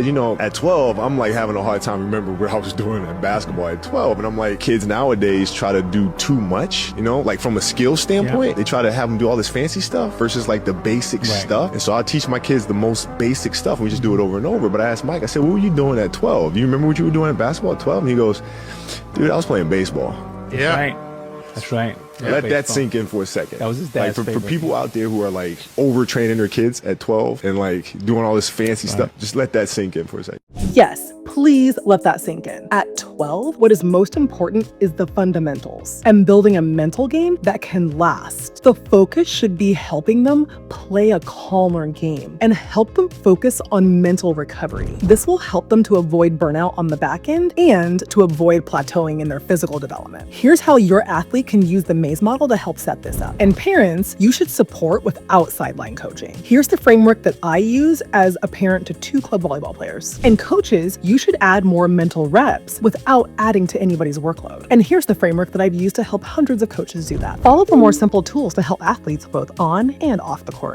said, at 12, I'm like having a hard time remembering what I was doing in basketball at 12. And I'm like, kids nowadays try to do too much, like from a skill standpoint. They try to have them do all this fancy stuff versus like the basic stuff. And so I teach my kids the most basic stuff. We just do it over and over. But I asked Mike, I said, what were you doing at 12? Do you remember what you were doing at basketball at 12? And he goes, dude, I was playing baseball. Yeah. That's right. Yeah, let that sink in for a second. That was his dad's for people out there who are like overtraining their kids at 12 and like doing all this fancy stuff, just let that sink in for a second. Yes, please let that sink in. At 12, what is most important is the fundamentals and building a mental game that can last. The focus should be helping them play a calmer game and help them focus on mental recovery. This will help them to avoid burnout on the back end and to avoid plateauing in their physical development. Here's how your athlete can use the Maze model to help set this up. And parents, you should support without sideline coaching. Here's the framework that I use as a parent to 2 club volleyball players. And coaches, you should add more mental reps without adding to anybody's workload. And here's the framework that I've used to help hundreds of coaches do that. Follow for more simple tools to help athletes both on and off the court.